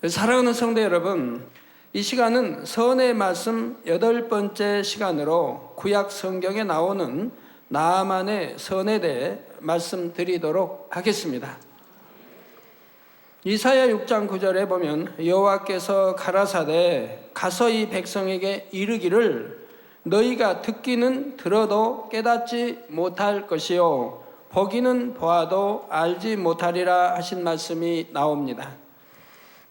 사랑하는 성도 여러분, 이 시간은 선의 말씀 8번째 시간으로 구약 성경에 나오는 나아만의 선에 대해 말씀드리도록 하겠습니다. 이사야 6장 9절에 보면 여호와께서 가라사대 가서 이 백성에게 이르기를 너희가 듣기는 들어도 깨닫지 못할 것이요 보기는 보아도 알지 못하리라 하신 말씀이 나옵니다.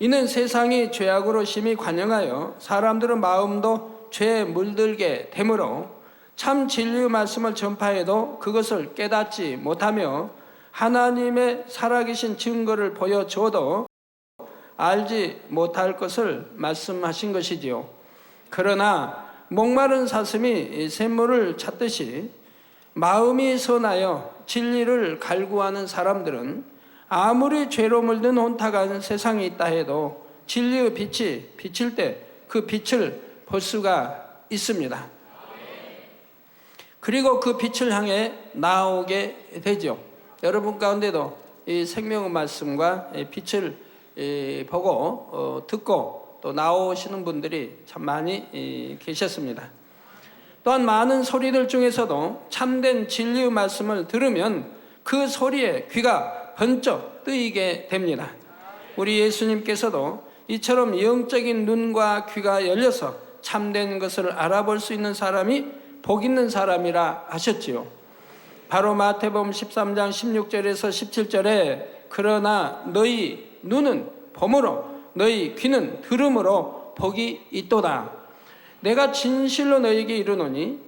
이는 세상이 죄악으로 심히 관영하여 사람들의 마음도 죄에 물들게 되므로 참 진리의 말씀을 전파해도 그것을 깨닫지 못하며 하나님의 살아계신 증거를 보여줘도 알지 못할 것을 말씀하신 것이지요. 그러나 목마른 사슴이 샘물을 찾듯이 마음이 선하여 진리를 갈구하는 사람들은 아무리 죄로 물든 혼탁한 세상이 있다 해도 진리의 빛이 비칠 때 그 빛을 볼 수가 있습니다. 그리고 그 빛을 향해 나오게 되죠. 여러분 가운데도 이 생명의 말씀과 빛을 보고 듣고 또 나오시는 분들이 참 많이 계셨습니다. 또한 많은 소리들 중에서도 참된 진리의 말씀을 들으면 그 소리에 귀가 번쩍 뜨이게 됩니다. 우리 예수님께서도 이처럼 영적인 눈과 귀가 열려서 참된 것을 알아볼 수 있는 사람이 복 있는 사람이라 하셨지요. 바로 마태복음 13장 16절에서 17절에 그러나 너희 눈은 봄으로 너희 귀는 들음으로 복이 있도다. 내가 진실로 너희에게 이르노니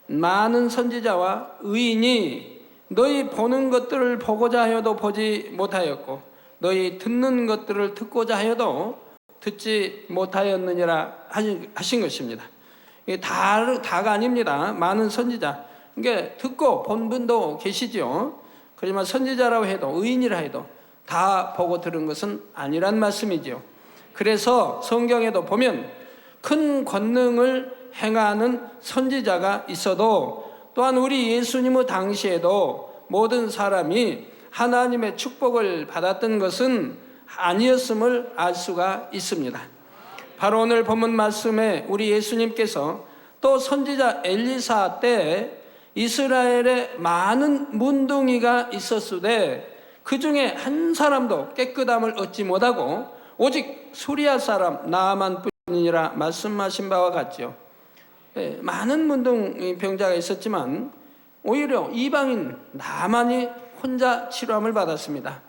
많은 선지자와 의인이 너희 보는 것들을 보고자 하여도 보지 못하였고 너희 듣는 것들을 듣고자 하여도 듣지 못하였느니라 하신 것입니다. 이게 다가 아닙니다. 많은 선지자. 그러니까 듣고 본 분도 계시죠. 그렇지만 선지자라고 해도 의인이라 해도 다 보고 들은 것은 아니란 말씀이죠. 그래서 성경에도 보면 큰 권능을 행하는 선지자가 있어도 또한 우리 예수님의 당시에도 모든 사람이 하나님의 축복을 받았던 것은 아니었음을 알 수가 있습니다. 바로 오늘 본문 말씀에 우리 예수님께서 또 선지자 엘리사 때 이스라엘에 많은 문둥이가 있었으되 그 중에 한 사람도 깨끗함을 얻지 못하고 오직 수리아 사람 나아만 뿐이니라 말씀하신 바와 같죠. 많은 문둥병자가 있었지만 오히려 이방인 나만이 혼자 치료함을 받았습니다.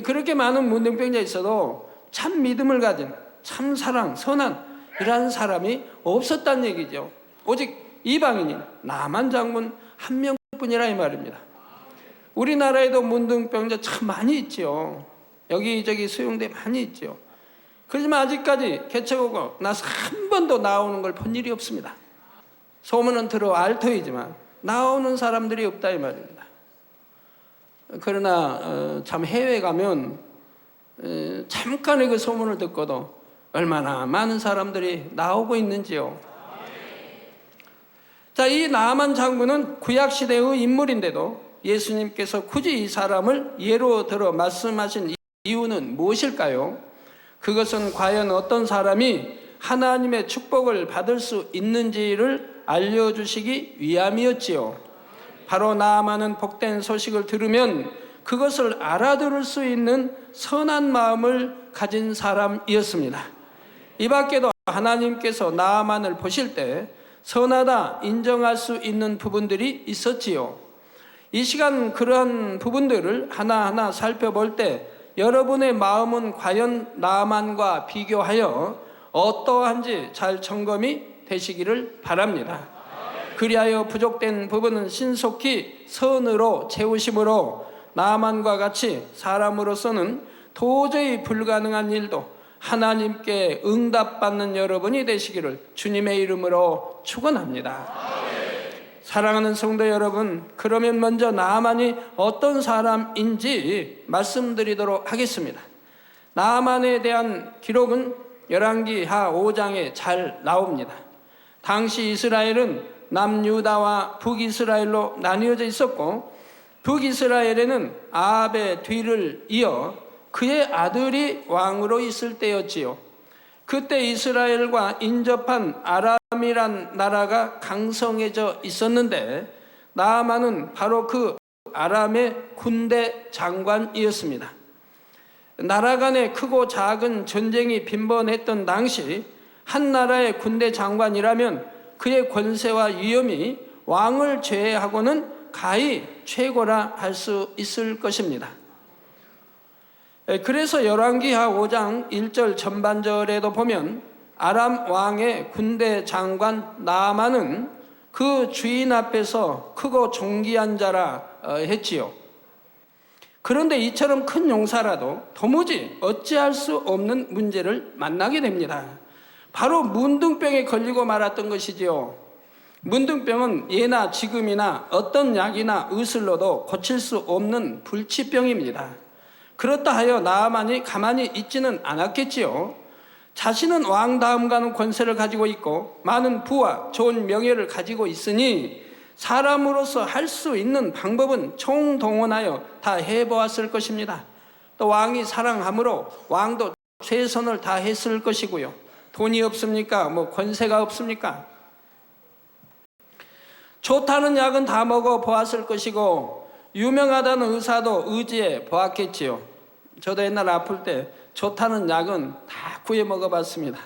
그렇게 많은 문둥병자 있어도 참 믿음을 가진 참 사랑, 선한 이라는 사람이 없었다는 얘기죠. 오직 이방인인 나만 장군 한 명뿐이라 이 말입니다. 우리나라에도 문둥병자 참 많이 있죠. 여기저기 수용대 많이 있죠. 그렇지만 아직까지 개척하고 나서 한 번도 나오는 걸 본 일이 없습니다. 소문은 들어 알터이지만 나오는 사람들이 없다 이 말입니다. 그러나 참 해외에 가면 잠깐의 그 소문을 듣고도 얼마나 많은 사람들이 나오고 있는지요. 자, 이 나아만 장군은 구약시대의 인물인데도 예수님께서 굳이 이 사람을 예로 들어 말씀하신 이유는 무엇일까요? 그것은 과연 어떤 사람이 하나님의 축복을 받을 수 있는지를 알려주시기 위함이었지요. 바로 나아만은 복된 소식을 들으면 그것을 알아들을 수 있는 선한 마음을 가진 사람이었습니다. 이 밖에도 하나님께서 나아만을 보실 때 선하다 인정할 수 있는 부분들이 있었지요. 이 시간 그러한 부분들을 하나하나 살펴볼 때 여러분의 마음은 과연 나아만과 비교하여 어떠한지 잘 점검이 되시기를 바랍니다. 그리하여 부족된 부분은 신속히 선으로 채우심으로 나아만과 같이 사람으로서는 도저히 불가능한 일도 하나님께 응답받는 여러분이 되시기를 주님의 이름으로 축원합니다. 사랑하는 성도 여러분, 그러면 먼저 나아만이 어떤 사람인지 말씀드리도록 하겠습니다. 나아만에 대한 기록은 열왕기하 5장에 잘 나옵니다. 당시 이스라엘은 남유다와 북이스라엘로 나뉘어져 있었고 북이스라엘에는 아합의 뒤를 이어 그의 아들이 왕으로 있을 때였지요. 그때 이스라엘과 인접한 아람이란 나라가 강성해져 있었는데 나아만은 바로 그 아람의 군대 장관이었습니다. 나라 간의 크고 작은 전쟁이 빈번했던 당시 한 나라의 군대 장관이라면 그의 권세와 위엄이 왕을 제외하고는 가히 최고라 할 수 있을 것입니다. 그래서 열왕기하 5장 1절 전반절에도 보면 아람 왕의 군대 장관 나아만은 그 주인 앞에서 크고 존귀한 자라 했지요. 그런데 이처럼 큰 용사라도 도무지 어찌할 수 없는 문제를 만나게 됩니다. 바로 문둥병에 걸리고 말았던 것이지요. 문둥병은 예나 지금이나 어떤 약이나 의술로도 고칠 수 없는 불치병입니다. 그렇다 하여 나아만이 가만히 있지는 않았겠지요. 자신은 왕 다음가는 권세를 가지고 있고 많은 부와 좋은 명예를 가지고 있으니 사람으로서 할 수 있는 방법은 총동원하여 다 해보았을 것입니다. 또 왕이 사랑함으로 왕도 최선을 다했을 것이고요. 돈이 없습니까? 권세가 없습니까? 좋다는 약은 다 먹어보았을 것이고 유명하다는 의사도 의지해 보았겠지요. 저도 옛날 아플 때 좋다는 약은 다 구해 먹어봤습니다.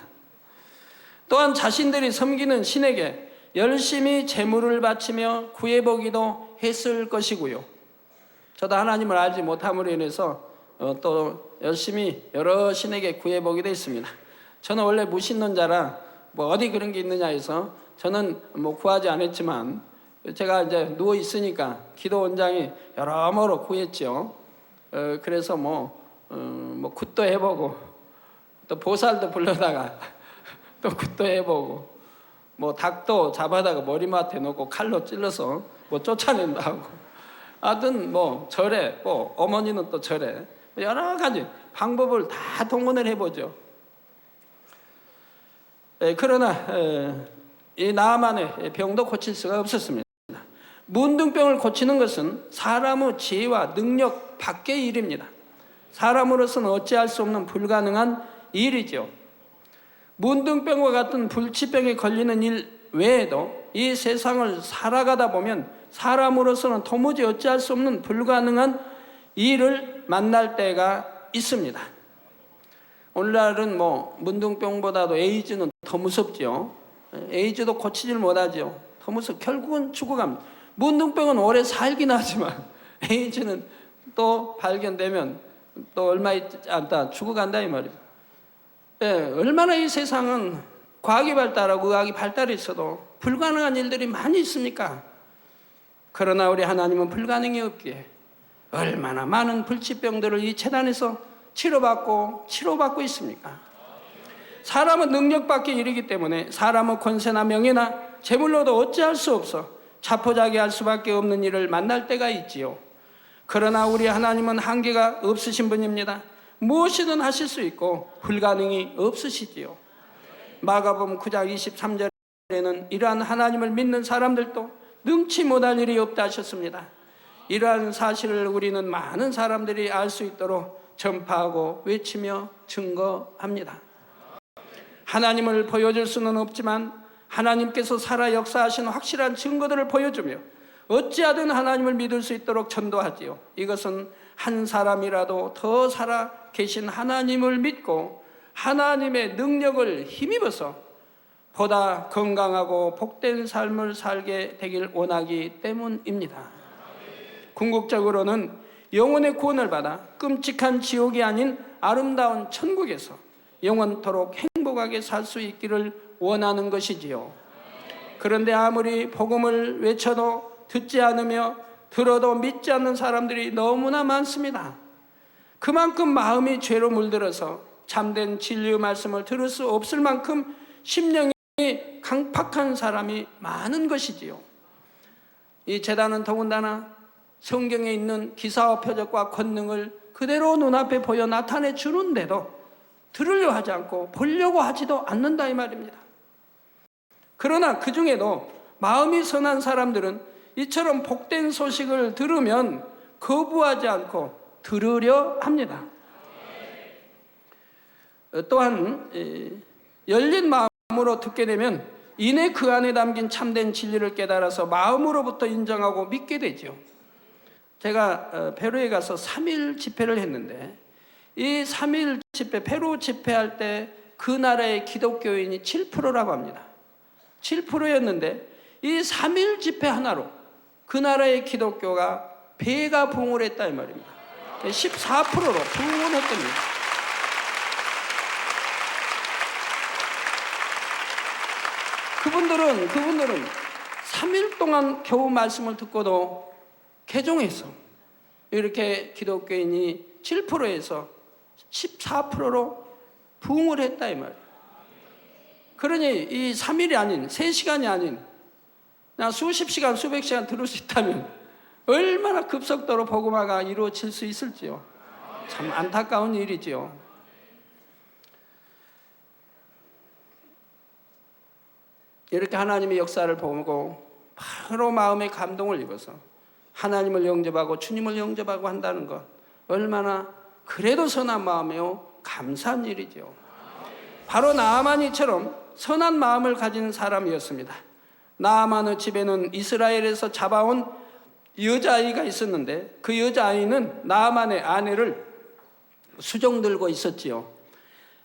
또한 자신들이 섬기는 신에게 열심히 제물을 바치며 구해보기도 했을 것이고요. 저도 하나님을 알지 못함으로 인해서 또 열심히 여러 신에게 구해보기도 했습니다. 저는 원래 무신론자라 어디 그런 게 있느냐 해서 저는 구하지 않았지만 제가 이제 누워 있으니까 기도 원장이 여러모로 구했죠. 그래서 굿도 해보고 또 보살도 불러다가 또 굿도 해보고 닭도 잡아다가 머리맡에 놓고 칼로 찔러서 쫓아낸다 하고 하여튼 절에 어머니는 또 절에 여러 가지 방법을 다 동원을 해보죠. 그러나 이 나아만의 병도 고칠 수가 없었습니다. 문둥병을 고치는 것은 사람의 지혜와 능력 밖의 일입니다. 사람으로서는 어찌할 수 없는 불가능한 일이죠. 문둥병과 같은 불치병에 걸리는 일 외에도 이 세상을 살아가다 보면 사람으로서는 도무지 어찌할 수 없는 불가능한 일을 만날 때가 있습니다. 오늘날은 문둥병보다도 에이즈는 더 무섭죠. 에이즈도 고치질 못하죠. 더 무섭고 결국은 죽어갑니다. 문둥병은 오래 살긴 하지만 에이즈는 또 발견되면 또 얼마 있지 않다 죽어간다 이 말이에요. 얼마나 이 세상은 과학이 발달하고 의학이 발달했어도 불가능한 일들이 많이 있습니까? 그러나 우리 하나님은 불가능이 없기에 얼마나 많은 불치병들을 이 재단에서 치료받고 있습니까? 사람은 능력밖에 이르기 때문에 사람은 권세나 명예나 재물로도 어찌할 수 없어 자포자기할 수밖에 없는 일을 만날 때가 있지요. 그러나 우리 하나님은 한계가 없으신 분입니다. 무엇이든 하실 수 있고 불가능이 없으시지요. 마가복음 9장 23절에는 이러한 하나님을 믿는 사람들도 능치 못할 일이 없다 하셨습니다. 이러한 사실을 우리는 많은 사람들이 알 수 있도록 전파하고 외치며 증거합니다. 하나님을 보여줄 수는 없지만 하나님께서 살아 역사하신 확실한 증거들을 보여주며 어찌하든 하나님을 믿을 수 있도록 전도하지요. 이것은 한 사람이라도 더 살아 계신 하나님을 믿고 하나님의 능력을 힘입어서 보다 건강하고 복된 삶을 살게 되길 원하기 때문입니다. 궁극적으로는 영혼의 구원을 받아 끔찍한 지옥이 아닌 아름다운 천국에서 영원토록 행복하게 살 수 있기를 원하는 것이지요. 그런데 아무리 복음을 외쳐도 듣지 않으며 들어도 믿지 않는 사람들이 너무나 많습니다. 그만큼 마음이 죄로 물들어서 참된 진리의 말씀을 들을 수 없을 만큼 심령이 강팍한 사람이 많은 것이지요. 이 재단은 더군다나 성경에 있는 기사와 표적과 권능을 그대로 눈앞에 보여 나타내 주는데도 들으려 하지 않고 보려고 하지도 않는다 이 말입니다. 그러나 그 중에도 마음이 선한 사람들은 이처럼 복된 소식을 들으면 거부하지 않고 들으려 합니다. 또한 열린 마음으로 듣게 되면 이내 그 안에 담긴 참된 진리를 깨달아서 마음으로부터 인정하고 믿게 되죠. 제가 페루에 가서 3일 집회를 했는데 이 3일 집회, 페루 집회할 때 그 나라의 기독교인이 7%라고 합니다. 7%였는데 이 3일 집회 하나로 그 나라의 기독교가 배가 부흥을 했다 이 말입니다. 14%로 부흥을 했답니다. 그분들은 3일 동안 겨우 말씀을 듣고도 개종해서 이렇게 기독교인이 7%에서 14%로 부흥을 했다 이 말이에요. 그러니 이 3일이 아닌 3시간이 아닌 그냥 수십 시간 수백 시간 들을 수 있다면 얼마나 급속도로 복음화가 이루어질 수 있을지요. 참 안타까운 일이지요. 이렇게 하나님의 역사를 보고 바로 마음의 감동을 입어서 하나님을 영접하고 주님을 영접하고 한다는 것 얼마나 그래도 선한 마음이요 감사한 일이죠. 바로 나아만이처럼 선한 마음을 가진 사람이었습니다. 나아만의 집에는 이스라엘에서 잡아온 여자아이가 있었는데 그 여자아이는 나아만의 아내를 수종들고 있었지요.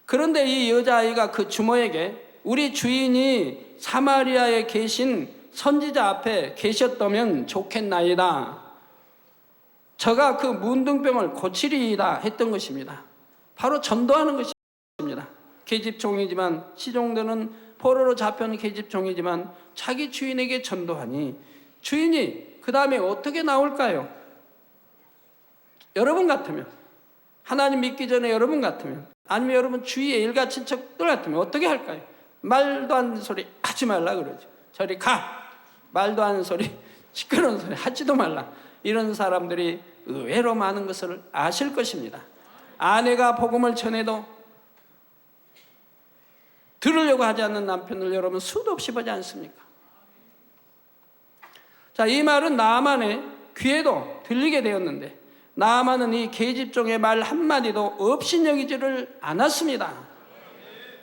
그런데 이 여자아이가 그 주모에게 우리 주인이 사마리아에 계신 선지자 앞에 계셨다면 좋겠나이다. 저가 그 문둥병을 고치리이다 했던 것입니다. 바로 전도하는 것입니다. 계집종이지만 시종들은 포로로 잡혀온 계집종이지만 자기 주인에게 전도하니 주인이 그 다음에 어떻게 나올까요? 여러분 같으면 하나님 믿기 전에 여러분 같으면 아니면 여러분 주위의 일가 친척들 같으면 어떻게 할까요? 말도 안 되는 소리 하지 말라 그러죠. 저리 가! 말도 안 되는 소리 시끄러운 소리 하지도 말라. 이런 사람들이 의외로 많은 것을 아실 것입니다. 아내가 복음을 전해도 들으려고 하지 않는 남편을 여러분 수도 없이 보지 않습니까? 자, 이 말은 나아만의 귀에도 들리게 되었는데 나아만은 이 계집종의 말 한마디도 업신여기지를 않았습니다.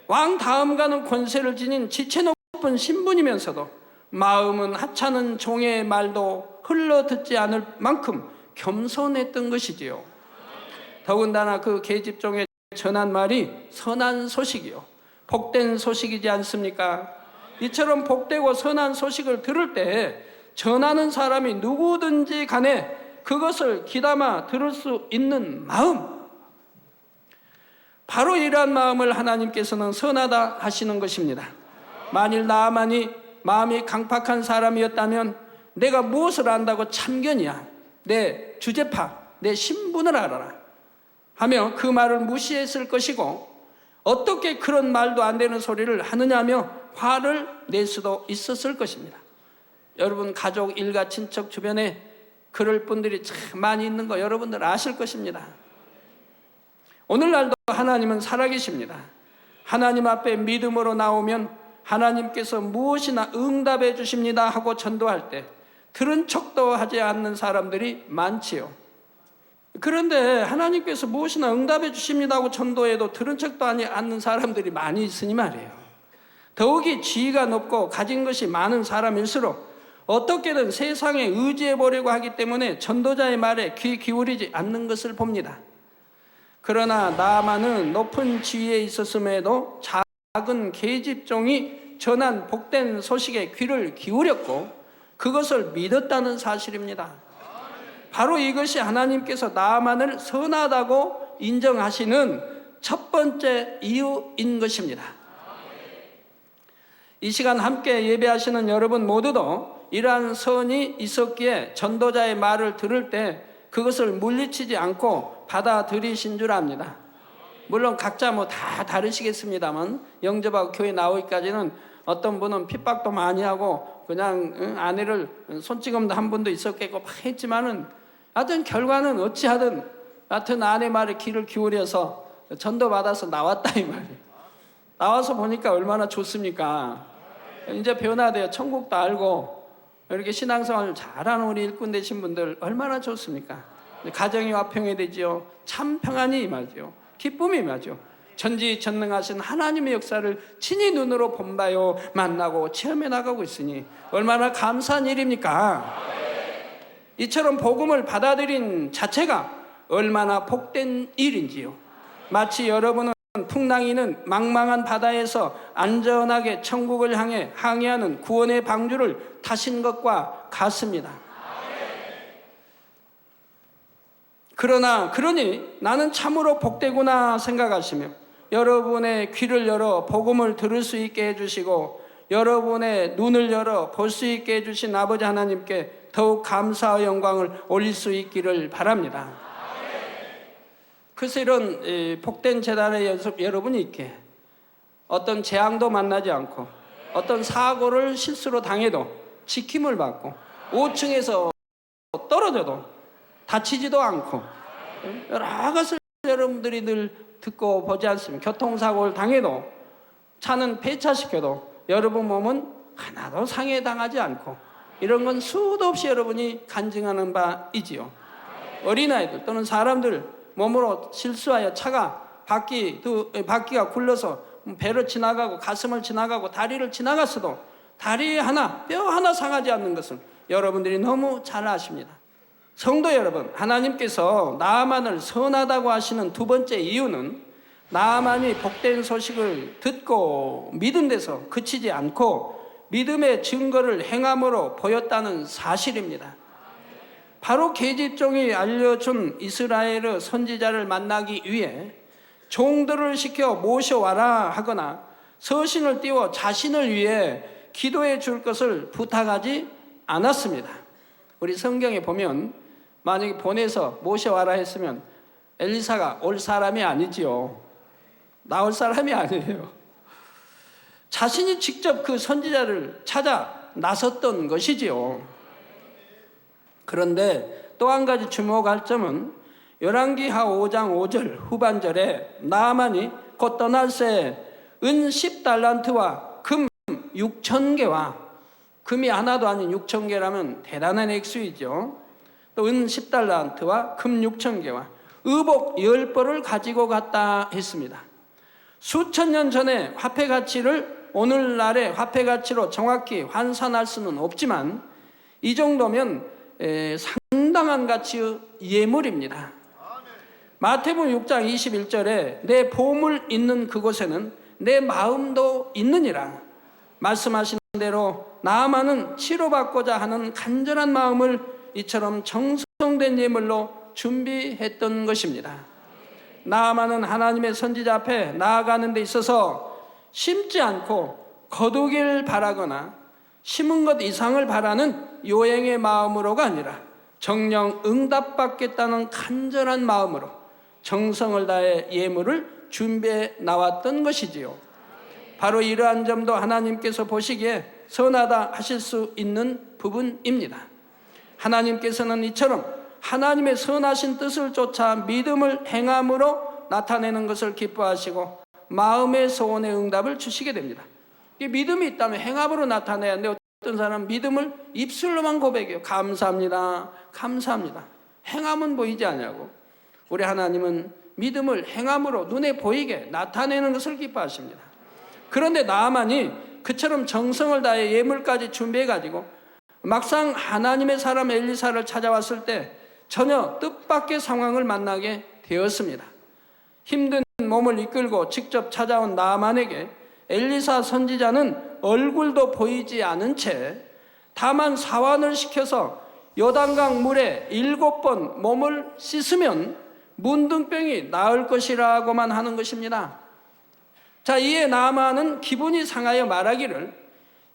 왕 다음 가는 권세를 지닌 지체 높은 신분이면서도 마음은 하찮은 종의 말도 흘러 듣지 않을 만큼 겸손했던 것이지요. 더군다나 그 계집종의 전한 말이 선한 소식이요 복된 소식이지 않습니까? 이처럼 복되고 선한 소식을 들을 때 전하는 사람이 누구든지 간에 그것을 귀담아 들을 수 있는 마음, 바로 이러한 마음을 하나님께서는 선하다 하시는 것입니다. 만일 나아만이 마음이 강팍한 사람이었다면 내가 무엇을 안다고 참견이야, 내 주제파, 내 신분을 알아라 하며 그 말을 무시했을 것이고 어떻게 그런 말도 안 되는 소리를 하느냐며 화를 낼 수도 있었을 것입니다. 여러분 가족, 일가, 친척 주변에 그럴 분들이 참 많이 있는 거 여러분들 아실 것입니다. 오늘날도 하나님은 살아계십니다. 하나님 앞에 믿음으로 나오면 하나님께서 무엇이나 응답해 주십니다 하고 전도할 때 들은 척도 하지 않는 사람들이 많지요. 그런데 하나님께서 무엇이나 응답해 주십니다 하고 전도해도 들은 척도 하지 않는 사람들이 많이 있으니 말이에요. 더욱이 지위가 높고 가진 것이 많은 사람일수록 어떻게든 세상에 의지해 보려고 하기 때문에 전도자의 말에 귀 기울이지 않는 것을 봅니다. 그러나 나아만은 높은 지위에 있었음에도 작은 계집종이 전한 복된 소식에 귀를 기울였고 그것을 믿었다는 사실입니다. 바로 이것이 하나님께서 나아만을 선하다고 인정하시는 첫 번째 이유인 것입니다. 이 시간 함께 예배하시는 여러분 모두도 이러한 선이 있었기에 전도자의 말을 들을 때 그것을 물리치지 않고 받아들이신 줄 압니다. 물론 각자 다 다르시겠습니다만 영접하고 교회 나오기까지는 어떤 분은 핍박도 많이 하고 그냥 아내를 손찌검도 한 분도 있었겠고 막 했지만은 하여튼 결과는 어찌하든 하여튼 아내 말에 귀를 기울여서 전도받아서 나왔다 이 말이에요. 나와서 보니까 얼마나 좋습니까? 이제 변화돼요. 천국도 알고 이렇게 신앙생활을 잘하는 우리 일꾼 되신 분들 얼마나 좋습니까? 가정이 화평해되지요. 참 평안이 임하죠. 기쁨이 임하죠. 전지전능하신 하나님의 역사를 친히 눈으로 본다요 만나고 체험해 나가고 있으니 얼마나 감사한 일입니까? 이처럼 복음을 받아들인 자체가 얼마나 복된 일인지요. 마치 여러분은 풍랑이는 망망한 바다에서 안전하게 천국을 향해 항해하는 구원의 방주를 타신 것과 같습니다. 그러니 나는 참으로 복되구나 생각하시며 여러분의 귀를 열어 복음을 들을 수 있게 해주시고 여러분의 눈을 열어 볼 수 있게 해주신 아버지 하나님께 더욱 감사와 영광을 올릴 수 있기를 바랍니다. 그래서 이런 복된 재단의 여러분이 있게 어떤 재앙도 만나지 않고 어떤 사고를 실수로 당해도 지킴을 받고 5층에서 떨어져도 다치지도 않고 여러 것을 여러분들이 늘 듣고 보지 않습니까? 교통사고를 당해도 차는 폐차시켜도 여러분 몸은 하나도 상해당하지 않고 이런 건 수도 없이 여러분이 간증하는 바이지요. 어린아이들 또는 사람들 몸으로 실수하여 차가 바퀴가 굴러서 배를 지나가고 가슴을 지나가고 다리를 지나갔어도 다리 하나, 뼈 하나 상하지 않는 것을 여러분들이 너무 잘 아십니다. 성도 여러분, 하나님께서 나아만을 선하다고 하시는 두 번째 이유는 나아만이 복된 소식을 듣고 믿은 데서 그치지 않고 믿음의 증거를 행함으로 보였다는 사실입니다. 바로 계집종이 알려준 이스라엘의 선지자를 만나기 위해 종들을 시켜 모셔와라 하거나 서신을 띄워 자신을 위해 기도해 줄 것을 부탁하지 않았습니다. 우리 성경에 보면 만약에 보내서 모셔와라 했으면 엘리사가 올 사람이 아니지요. 나올 사람이 아니에요. 자신이 직접 그 선지자를 찾아 나섰던 것이지요. 그런데 또 한 가지 주목할 점은 열왕기하 5장 5절 후반절에 나아만이 곧 떠날 새 은 10달란트와 금 6,000개와 금이 하나도 아닌 6,000개라면 대단한 액수이죠. 또 은 10달란트와 금 6,000개와 의복 10벌을 가지고 갔다 했습니다. 수천 년 전에 화폐 가치를 오늘날의 화폐 가치로 정확히 환산할 수는 없지만 이 정도면 상당한 가치의 예물입니다. 마태복음 6장 21절에 내 보물 있는 그곳에는 내 마음도 있느니라 말씀하신 대로 나아만은 치료받고자 하는 간절한 마음을 이처럼 정성된 예물로 준비했던 것입니다. 나아만은 하나님의 선지자 앞에 나아가는 데 있어서 심지 않고 거두길 바라거나 심은 것 이상을 바라는 요행의 마음으로가 아니라 정령 응답받겠다는 간절한 마음으로 정성을 다해 예물을 준비해 나왔던 것이지요. 바로 이러한 점도 하나님께서 보시기에 선하다 하실 수 있는 부분입니다. 하나님께서는 이처럼 하나님의 선하신 뜻을 쫓아 믿음을 행함으로 나타내는 것을 기뻐하시고 마음의 소원의 응답을 주시게 됩니다. 이 믿음이 있다면 행함으로 나타내야 하는데 어떤 사람은 믿음을 입술로만 고백해요. 감사합니다. 감사합니다. 행함은 보이지 않냐고. 우리 하나님은 믿음을 행함으로 눈에 보이게 나타내는 것을 기뻐하십니다. 그런데 나아만이 그처럼 정성을 다해 예물까지 준비해가지고 막상 하나님의 사람 엘리사를 찾아왔을 때 전혀 뜻밖의 상황을 만나게 되었습니다. 힘든 몸을 이끌고 직접 찾아온 나아만에게 엘리사 선지자는 얼굴도 보이지 않은 채 다만 사환을 시켜서 요단강 물에 7번 몸을 씻으면 문둥병이 나을 것이라고만 하는 것입니다. 자, 이에 나아만은 기분이 상하여 말하기를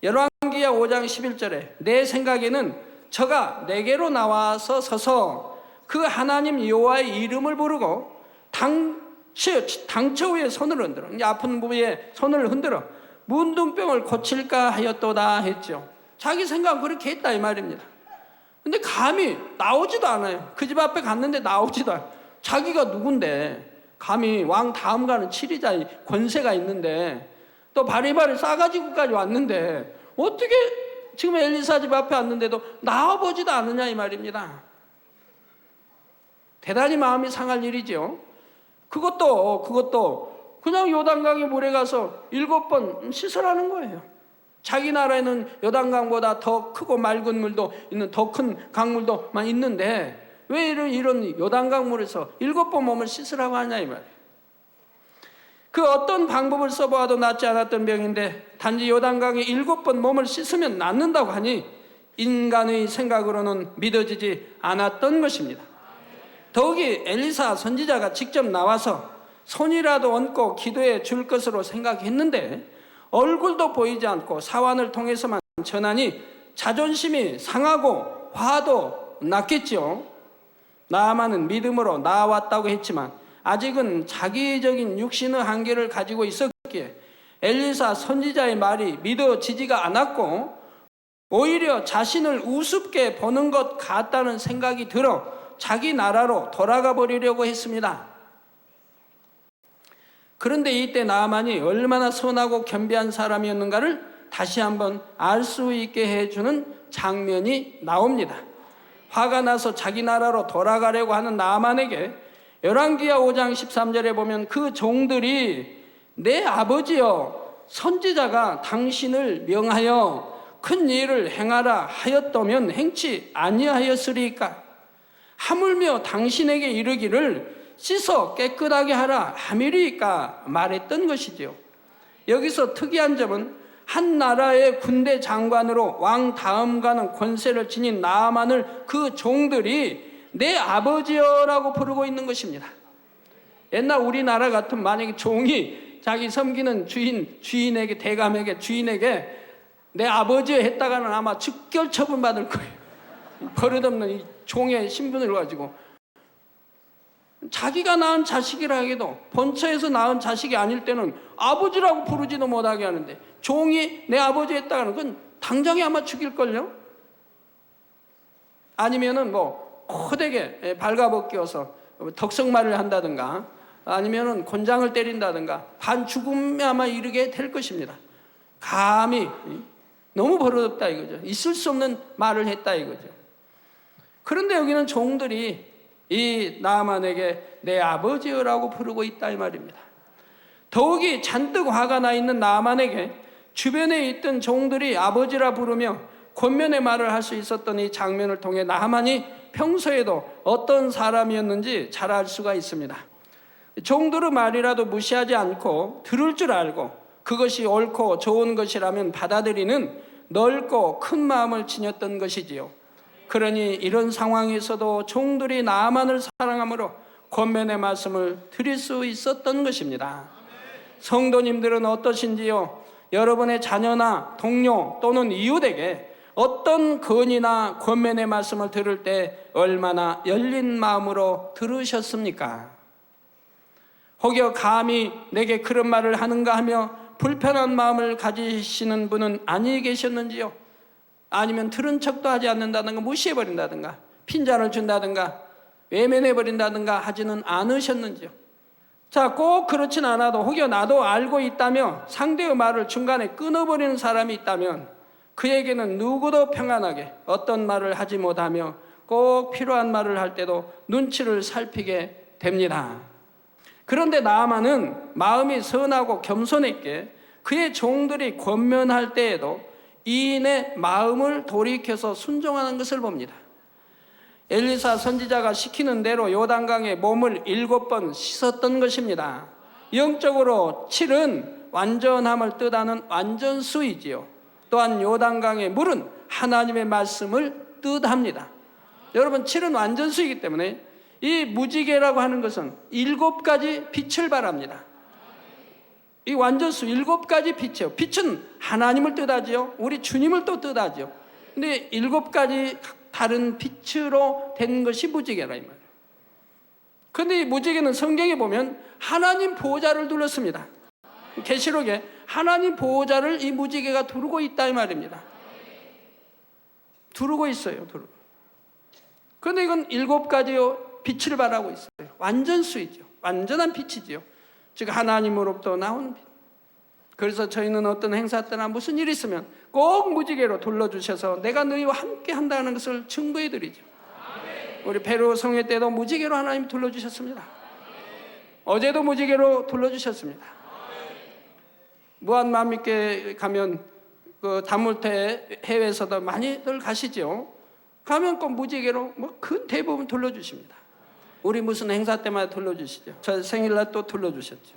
열왕기하 5장 11절에 내 생각에는 저가 내게로 나와서 서서 그 하나님 여호와의 이름을 부르고 당처 위에 손을 흔들어, 아픈 부위에 손을 흔들어 문둥병을 고칠까 하였도다 했죠. 자기 생각은 그렇게 했다 이 말입니다. 근데 감히 나오지도 않아요. 그 집 앞에 갔는데 나오지도 않아요. 자기가 누군데 감히 왕 다음 가는 치리자의 권세가 있는데 또 바리바리 싸가지고까지 왔는데 어떻게 지금 엘리사 집 앞에 왔는데도 나와보지도 않느냐 이 말입니다. 대단히 마음이 상할 일이죠. 그것도 그냥 요단강에 물에 가서 7번 씻으라는 거예요. 자기 나라에는 요단강보다 더 크고 맑은 물도 있는, 더 큰 강물도 있는데 왜 이런 요단강 물에서 7번 몸을 씻으라고 하냐 이 말이에요. 그 어떤 방법을 써보아도 낫지 않았던 병인데 단지 요단강에 7번 몸을 씻으면 낫는다고 하니 인간의 생각으로는 믿어지지 않았던 것입니다. 더욱이 엘리사 선지자가 직접 나와서 손이라도 얹고 기도해 줄 것으로 생각했는데 얼굴도 보이지 않고 사환을 통해서만 전하니 자존심이 상하고 화도 났겠죠. 나아만은 믿음으로 나아왔다고 했지만 아직은 자기적인 육신의 한계를 가지고 있었기에 엘리사 선지자의 말이 믿어지지가 않았고 오히려 자신을 우습게 보는 것 같다는 생각이 들어 자기 나라로 돌아가 버리려고 했습니다. 그런데 이때 나아만이 얼마나 선하고 겸비한 사람이었는가를 다시 한번 알 수 있게 해주는 장면이 나옵니다. 화가 나서 자기 나라로 돌아가려고 하는 나아만에게 열왕기하 5장 13절에 보면 그 종들이 내 아버지여 선지자가 당신을 명하여 큰 일을 행하라 하였다면 행치 아니하였으리까? 하물며 당신에게 이르기를 씻어 깨끗하게 하라 함이리까 말했던 것이지요. 여기서 특이한 점은 한 나라의 군대 장관으로 왕 다음 가는 권세를 지닌 나아만을 그 종들이 내 아버지여라고 부르고 있는 것입니다. 옛날 우리나라 같은 만약에 종이 자기 섬기는 주인에게, 대감에게, 주인에게 내 아버지여 했다가는 아마 즉결 처분받을 거예요. 버릇없는 이 종의 신분을 가지고 자기가 낳은 자식이라 해도 본처에서 낳은 자식이 아닐 때는 아버지라고 부르지도 못하게 하는데 종이 내 아버지 했다가는 그건 당장에 아마 죽일걸요? 아니면은 호되게 발가벗겨서 덕성말을 한다든가 아니면은 곤장을 때린다든가 반죽음에 아마 이르게 될 것입니다. 감히 너무 버릇없다 이거죠. 있을 수 없는 말을 했다 이거죠. 그런데 여기는 종들이 이 나아만에게 내 아버지여라고 부르고 있다 이 말입니다. 더욱이 잔뜩 화가 나 있는 나아만에게 주변에 있던 종들이 아버지라 부르며 권면의 말을 할 수 있었던 이 장면을 통해 나아만이 평소에도 어떤 사람이었는지 잘 알 수가 있습니다. 종들의 말이라도 무시하지 않고 들을 줄 알고 그것이 옳고 좋은 것이라면 받아들이는 넓고 큰 마음을 지녔던 것이지요. 그러니 이런 상황에서도 종들이 나아만을 사랑함으로 권면의 말씀을 드릴 수 있었던 것입니다. 성도님들은 어떠신지요? 여러분의 자녀나 동료 또는 이웃에게 어떤 건의나 권면의 말씀을 들을 때 얼마나 열린 마음으로 들으셨습니까? 혹여 감히 내게 그런 말을 하는가 하며 불편한 마음을 가지시는 분은 아니 계셨는지요? 아니면 들은 척도 하지 않는다든가 무시해버린다든가 핀잔을 준다든가 외면해버린다든가 하지는 않으셨는지요? 자, 꼭 그렇진 않아도 혹여 나도 알고 있다며 상대의 말을 중간에 끊어버리는 사람이 있다면 그에게는 누구도 평안하게 어떤 말을 하지 못하며 꼭 필요한 말을 할 때도 눈치를 살피게 됩니다. 그런데 나아만은 마음이 선하고 겸손했기에 그의 종들이 권면할 때에도 이인의 마음을 돌이켜서 순종하는 것을 봅니다. 엘리사 선지자가 시키는 대로 요단강에 몸을 7번 씻었던 것입니다. 영적으로 7은 완전함을 뜻하는 완전수이지요. 또한 요단강의 물은 하나님의 말씀을 뜻합니다. 여러분 7은 완전수이기 때문에 이 무지개라고 하는 것은 7가지 빛을 발합니다. 이 완전수 7가지 빛이요. 빛은 하나님을 뜻하지요. 우리 주님을 또 뜻하지요. 근데 7가지 다른 빛으로 된 것이 무지개라 이 말이에요. 그런데 이 무지개는 성경에 보면 하나님 보호자를 둘렀습니다. 계시록에 하나님 보호자를 이 무지개가 두르고 있다 이 말입니다. 두르고 있어요. 그런데 이건 7가지요 빛을 발하고 있어요. 완전수이죠. 완전한 빛이지요. 즉 하나님으로부터 나온 빛. 그래서 저희는 어떤 행사 때나 무슨 일이 있으면 꼭 무지개로 둘러주셔서 내가 너희와 함께 한다는 것을 증거해 드리죠. 우리 페루 성회 때도 무지개로 하나님 둘러주셨습니다. 어제도 무지개로 둘러주셨습니다. 무한마음있게 가면 그 다물쇠 해외에서도 많이들 가시죠. 가면 꼭 무지개로 큰 대부분 둘러주십니다. 우리 무슨 행사 때마다 둘러주시죠. 저 생일날 또 둘러주셨죠.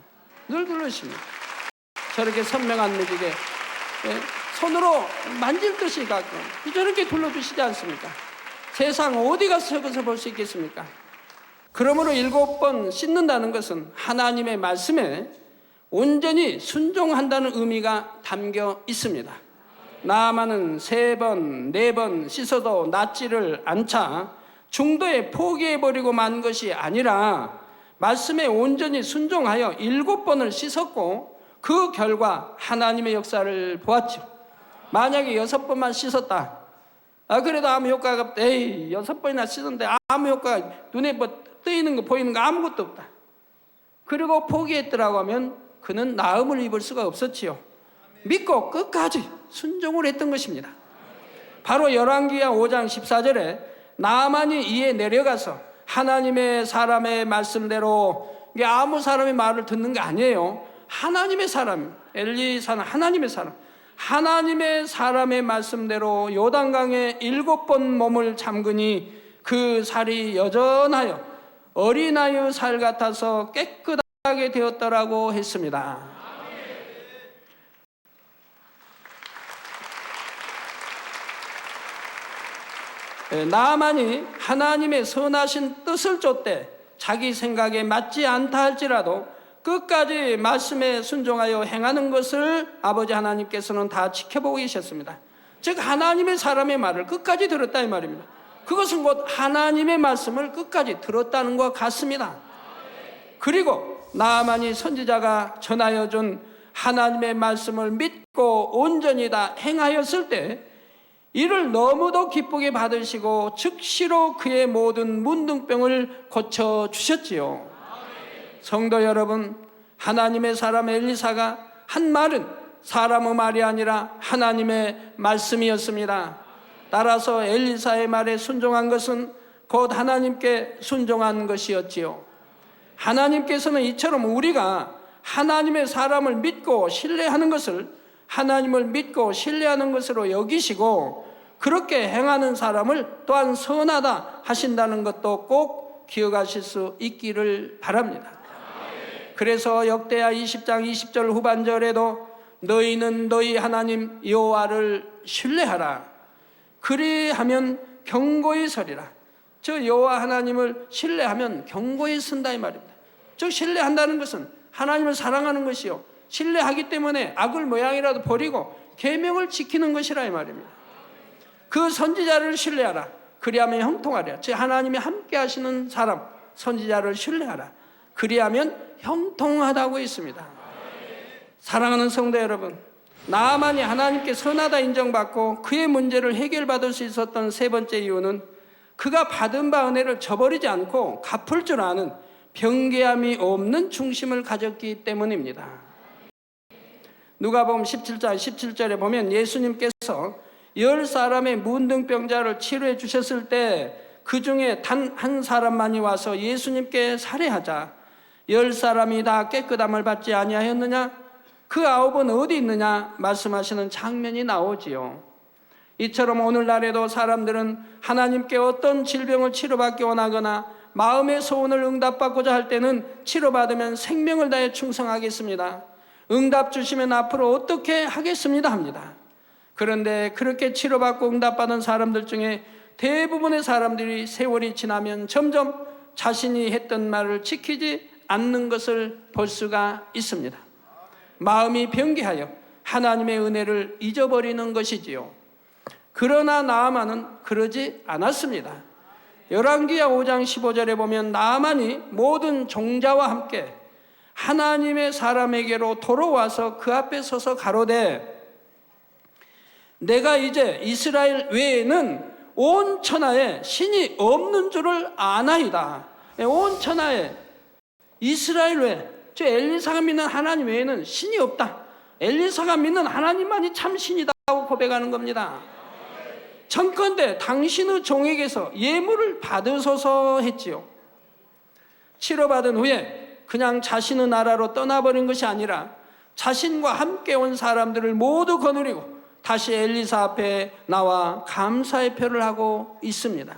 늘 둘러주십니다. 저렇게 선명한 무지개, 손으로 만질 듯이 갖고 저렇게 둘러주시지 않습니까? 세상 어디 가서 저것을 볼 수 있겠습니까? 그러므로 7번 씻는다는 것은 하나님의 말씀에 온전히 순종한다는 의미가 담겨 있습니다. 나아만은 3번, 4번 씻어도 낫지를 않자 중도에 포기해버리고 만 것이 아니라 말씀에 온전히 순종하여 7번을 씻었고 그 결과 하나님의 역사를 보았죠. 만약에 6번만 씻었다. 그래도 아무 효과가 없다. 6번이나 씻었는데 아무 효과가, 눈에 뜨이는 거 보이는 거 아무것도 없다. 그리고 포기했더라고 하면 그는 나음을 입을 수가 없었지요. 믿고 끝까지 순종을 했던 것입니다. 바로 열왕기하 5장 14절에 나아만이 이에 내려가서 하나님의 사람의 말씀대로, 이게 아무 사람의 말을 듣는 게 아니에요. 하나님의 사람, 엘리사는 하나님의 사람, 하나님의 사람의 말씀대로 요단강에 7번 몸을 잠그니 그 살이 여전하여 어린아이 살 같아서 깨끗하게 되었더라고 했습니다. 나아만이 하나님의 선하신 뜻을 쫓되 자기 생각에 맞지 않다 할지라도 끝까지 말씀에 순종하여 행하는 것을 아버지 하나님께서는 다 지켜보고 계셨습니다. 즉 하나님의 사람의 말을 끝까지 들었다 이 말입니다. 그것은 곧 하나님의 말씀을 끝까지 들었다는 것 같습니다. 그리고 나아만이 선지자가 전하여 준 하나님의 말씀을 믿고 온전히 다 행하였을 때 이를 너무도 기쁘게 받으시고 즉시로 그의 모든 문둥병을 고쳐주셨지요. 성도 여러분, 하나님의 사람 엘리사가 한 말은 사람의 말이 아니라 하나님의 말씀이었습니다. 따라서 엘리사의 말에 순종한 것은 곧 하나님께 순종한 것이었지요. 하나님께서는 이처럼 우리가 하나님의 사람을 믿고 신뢰하는 것을 하나님을 믿고 신뢰하는 것으로 여기시고 그렇게 행하는 사람을 또한 선하다 하신다는 것도 꼭 기억하실 수 있기를 바랍니다. 그래서 역대하 20장 20절 후반절에도 너희는 너희 하나님 여호와를 신뢰하라. 그리하면 경고히 서리라. 저 여호와 하나님을 신뢰하면 경고히 선다 이 말입니다. 즉 신뢰한다는 것은 하나님을 사랑하는 것이요, 신뢰하기 때문에 악을 모양이라도 버리고 계명을 지키는 것이라 이 말입니다. 그 선지자를 신뢰하라. 그리하면 형통하리라. 즉 하나님이 함께 하시는 사람, 선지자를 신뢰하라. 그리하면 형통하다고 했습니다. 사랑하는 성도 여러분, 나아만이 하나님께 선하다 인정받고 그의 문제를 해결받을 수 있었던 세 번째 이유는 그가 받은 바 은혜를 저버리지 않고 갚을 줄 아는 변개함이 없는 중심을 가졌기 때문입니다. 누가복음 17장 17절에 보면 예수님께서 10사람의 문둥병자를 치료해 주셨을 때 그 중에 단 한 사람만이 와서 예수님께 살해하자 10사람이 다 깨끗함을 받지 아니하였느냐? 그 9은 어디 있느냐? 말씀하시는 장면이 나오지요. 이처럼 오늘날에도 사람들은 하나님께 어떤 질병을 치료받기 원하거나 마음의 소원을 응답받고자 할 때는 치료받으면 생명을 다해 충성하겠습니다. 응답 주시면 앞으로 어떻게 하겠습니다 합니다. 그런데 그렇게 치료받고 응답받은 사람들 중에 대부분의 사람들이 세월이 지나면 점점 자신이 했던 말을 지키지 않는 것을 볼 수가 있습니다. 마음이 변개하여 하나님의 은혜를 잊어버리는 것이지요. 그러나 나아만은 그러지 않았습니다. 열왕기하 5장 15절에 보면 나아만이 모든 종자와 함께 하나님의 사람에게로 돌아와서 그 앞에 서서 가로되 내가 이제 이스라엘 외에는 온 천하에 신이 없는 줄을 아나이다. 온 천하에 이스라엘 외에, 저 엘리사가 믿는 하나님 외에는 신이 없다. 엘리사가 믿는 하나님만이 참 신이다고 고백하는 겁니다. 청컨대 당신의 종에게서 예물을 받으소서 했지요. 치료받은 후에 그냥 자신의 나라로 떠나버린 것이 아니라 자신과 함께 온 사람들을 모두 거느리고 다시 엘리사 앞에 나와 감사의 표를 하고 있습니다.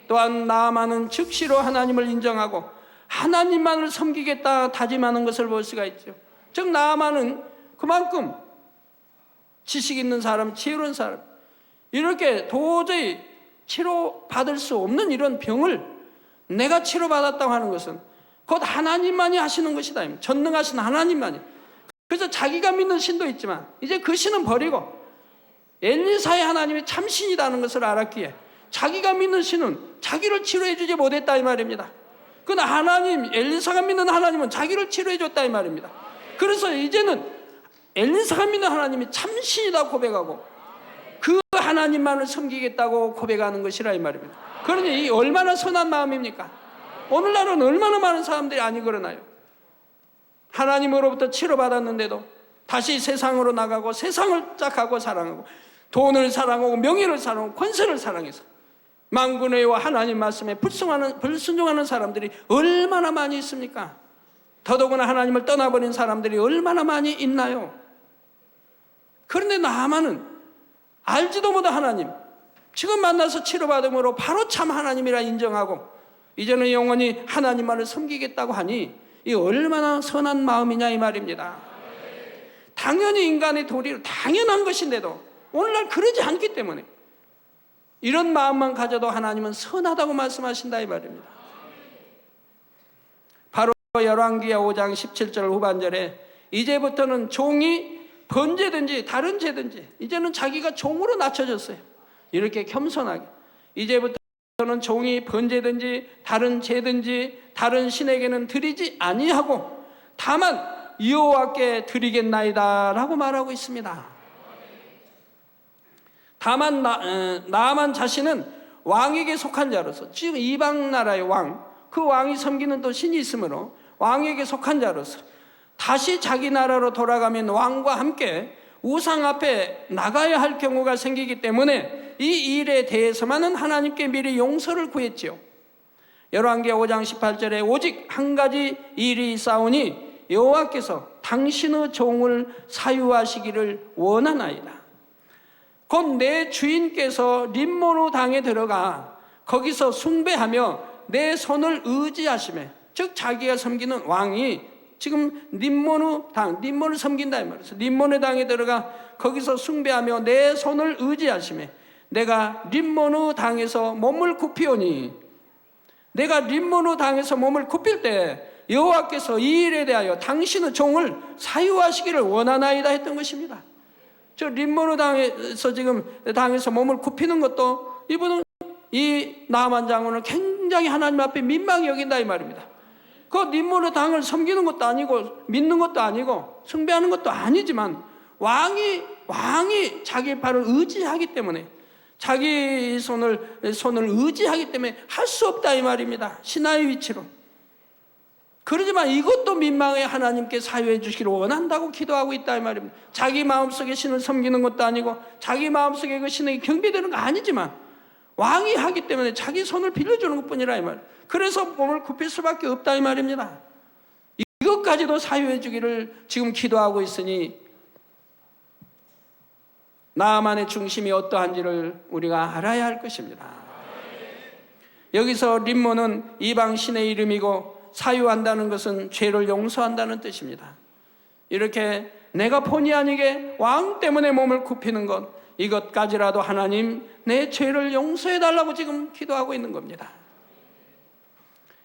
또한 나아만은 즉시로 하나님을 인정하고 하나님만을 섬기겠다 다짐하는 것을 볼 수가 있죠. 즉 나아만은 그만큼 지식 있는 사람, 지혜로운 사람, 이렇게 도저히 치료받을 수 없는 이런 병을 내가 치료받았다고 하는 것은 곧 하나님만이 하시는 것이다. 전능하신 하나님만이. 그래서 자기가 믿는 신도 있지만 이제 그 신은 버리고 엘리사의 하나님이 참신이라는 것을 알았기에 자기가 믿는 신은 자기를 치료해 주지 못했다 이 말입니다. 그러나 하나님, 엘리사가 믿는 하나님은 자기를 치료해 줬다 이 말입니다. 그래서 이제는 엘리사가 믿는 하나님이 참신이다 고백하고 그 하나님만을 섬기겠다고 고백하는 것이라 이 말입니다. 그러니 이 얼마나 선한 마음입니까? 오늘날은 얼마나 많은 사람들이 아니 그러나요? 하나님으로부터 치료받았는데도 다시 세상으로 나가고 세상을 짝하고 사랑하고 돈을 사랑하고 명예를 사랑하고 권세를 사랑해서 만군의 여호와 하나님 말씀에 불순종하는 사람들이 얼마나 많이 있습니까? 더더구나 하나님을 떠나버린 사람들이 얼마나 많이 있나요? 그런데 나아만은 알지도 못한 하나님, 지금 만나서 치료받음으로 바로 참 하나님이라 인정하고 이제는 영원히 하나님만을 섬기겠다고 하니 이 얼마나 선한 마음이냐 이 말입니다. 당연히 인간의 도리로 당연한 것인데도 오늘날 그러지 않기 때문에 이런 마음만 가져도 하나님은 선하다고 말씀하신다 이 말입니다. 바로 열왕기하 5장 17절 후반절에 이제부터는 종이 번제든지 다른 제든지 이제는 자기가 종으로 낮춰졌어요. 이렇게 겸손하게 이제부터는 종이 번제든지 다른 제든지 다른 신에게는 드리지 아니하고 다만 여호와께 드리겠나이다 라고 말하고 있습니다. 다만 나아만 자신은 왕에게 속한 자로서 지금 이방 나라의 왕, 그 왕이 섬기는 또 신이 있으므로 왕에게 속한 자로서 다시 자기 나라로 돌아가면 왕과 함께 우상 앞에 나가야 할 경우가 생기기 때문에 이 일에 대해서만은 하나님께 미리 용서를 구했지요. 열왕기하 5장 18절에 오직 한 가지 일이 있사오니 여호와께서 당신의 종을 사유하시기를 원하나이다. 곧 내 주인께서 림모노 당에 들어가 거기서 숭배하며 내 손을 의지하시매, 즉 자기가 섬기는 왕이 지금 림모노 당, 림모를 섬긴다 이 말이에요. 림모노 당에 들어가 거기서 숭배하며 내 손을 의지하시매 내가 림모노 당에서 몸을 굽히오니, 내가 림모노 당에서 몸을 굽힐 때 여호와께서 이 일에 대하여 당신의 종을 사유하시기를 원하나이다 했던 것입니다. 저 림모노 당에서 몸을 굽히는 것도 이분은 이 나아만 장군을 굉장히 하나님 앞에 민망히 여긴다 이 말입니다. 그 림모노 당을 섬기는 것도 아니고 믿는 것도 아니고 숭배하는 것도 아니지만 왕이 자기 발을 의지하기 때문에 자기 손을 의지하기 때문에 할 수 없다 이 말입니다. 신하의 위치로. 그러지만 이것도 민망해 하나님께 사유해 주시기를 원한다고 기도하고 있다 이 말입니다. 자기 마음속에 신을 섬기는 것도 아니고 자기 마음속에 그 신에게 경배되는 거 아니지만 왕이 하기 때문에 자기 손을 빌려주는 것뿐이라 이 말이에요. 그래서 몸을 굽힐 수밖에 없다 이 말입니다. 이것까지도 사유해 주기를 지금 기도하고 있으니 나아만의 중심이 어떠한지를 우리가 알아야 할 것입니다. 여기서 림모는 이방 신의 이름이고 사유한다는 것은 죄를 용서한다는 뜻입니다. 이렇게 내가 본의 아니게 왕 때문에 몸을 굽히는 것, 이것까지라도 하나님 내 죄를 용서해달라고 지금 기도하고 있는 겁니다.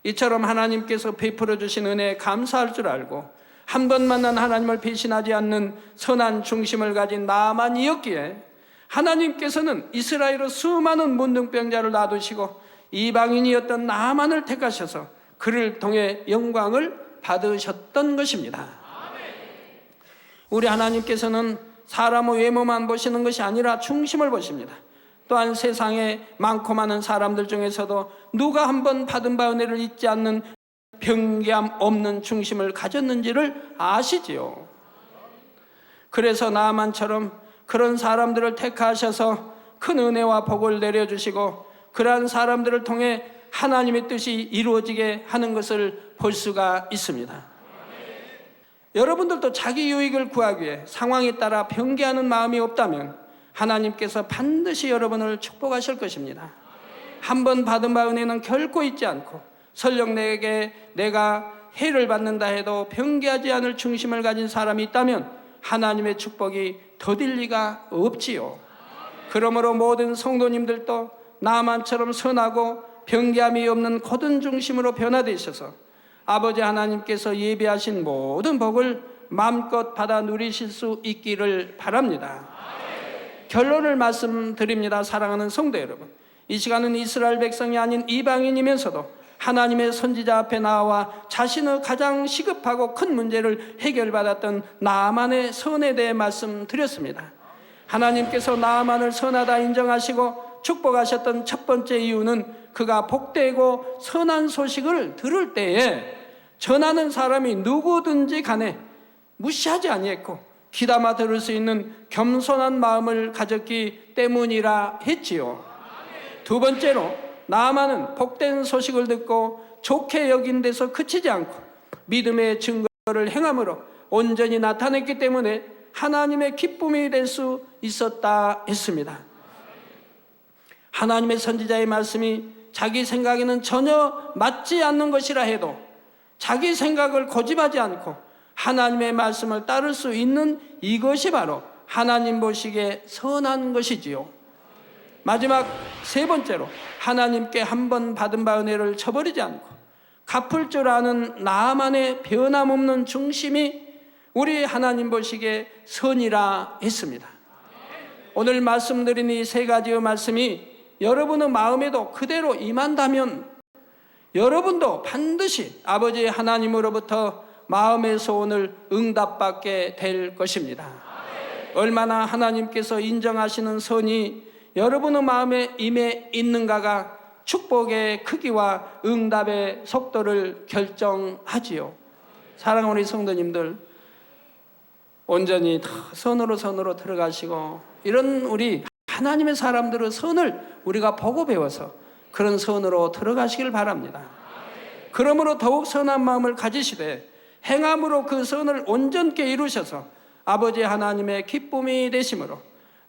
이처럼 하나님께서 베풀어 주신 은혜에 감사할 줄 알고 한 번 만난 하나님을 배신하지 않는 선한 중심을 가진 나아만이었기에 하나님께서는 이스라엘의 수많은 문둥병자를 놔두시고 이방인이었던 나아만을 택하셔서 그를 통해 영광을 받으셨던 것입니다. 우리 하나님께서는 사람의 외모만 보시는 것이 아니라 중심을 보십니다. 또한 세상에 많고 많은 사람들 중에서도 누가 한번 받은 바 은혜를 잊지 않는 변개함 없는 중심을 가졌는지를 아시지요. 그래서 나아만처럼 그런 사람들을 택하셔서 큰 은혜와 복을 내려주시고 그러한 사람들을 통해 하나님의 뜻이 이루어지게 하는 것을 볼 수가 있습니다. 여러분들도 자기 유익을 구하기 위해 상황에 따라 변개하는 마음이 없다면 하나님께서 반드시 여러분을 축복하실 것입니다. 한 번 받은 바 은혜는 결코 잊지 않고 설령 내가 해를 받는다 해도 변개하지 않을 중심을 가진 사람이 있다면 하나님의 축복이 더딜 리가 없지요. 그러므로 모든 성도님들도 나만처럼 선하고 변개함이 없는 곧은 중심으로 변화되셔서 아버지 하나님께서 예비하신 모든 복을 마음껏 받아 누리실 수 있기를 바랍니다. 결론을 말씀드립니다. 사랑하는 성도 여러분, 이 시간은 이스라엘 백성이 아닌 이방인이면서도 하나님의 선지자 앞에 나와 자신의 가장 시급하고 큰 문제를 해결받았던 나아만의 선에 대해 말씀드렸습니다. 하나님께서 나아만을 선하다 인정하시고 축복하셨던 첫 번째 이유는 그가 복되고 선한 소식을 들을 때에 전하는 사람이 누구든지 간에 무시하지 아니했고 귀담아 들을 수 있는 겸손한 마음을 가졌기 때문이라 했지요. 두 번째로 나아만은 복된 소식을 듣고 좋게 여긴 데서 그치지 않고 믿음의 증거를 행함으로 온전히 나타냈기 때문에 하나님의 기쁨이 될 수 있었다 했습니다. 하나님의 선지자의 말씀이 자기 생각에는 전혀 맞지 않는 것이라 해도 자기 생각을 고집하지 않고 하나님의 말씀을 따를 수 있는 이것이 바로 하나님 보시기에 선한 것이지요. 마지막 세 번째로 하나님께 한 번 받은 바 은혜를 저버리지 않고 갚을 줄 아는 나만의 변함없는 중심이 우리 하나님 보시기에 선이라 했습니다. 오늘 말씀드린 이 세 가지의 말씀이 여러분의 마음에도 그대로 임한다면 여러분도 반드시 아버지 하나님으로부터 마음의 소원을 응답받게 될 것입니다. 얼마나 하나님께서 인정하시는 선이 여러분의 마음에 임해 있는가가 축복의 크기와 응답의 속도를 결정하지요. 사랑하는 우리 성도님들, 온전히 다 선으로 들어가시고 이런 우리 하나님의 사람들의 선을 우리가 보고 배워서 그런 선으로 들어가시길 바랍니다. 그러므로 더욱 선한 마음을 가지시되 행함으로 그 선을 온전케 이루셔서 아버지 하나님의 기쁨이 되심으로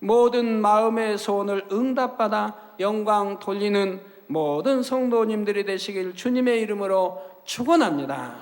모든 마음의 소원을 응답받아 영광 돌리는 모든 성도님들이 되시길 주님의 이름으로 축원합니다.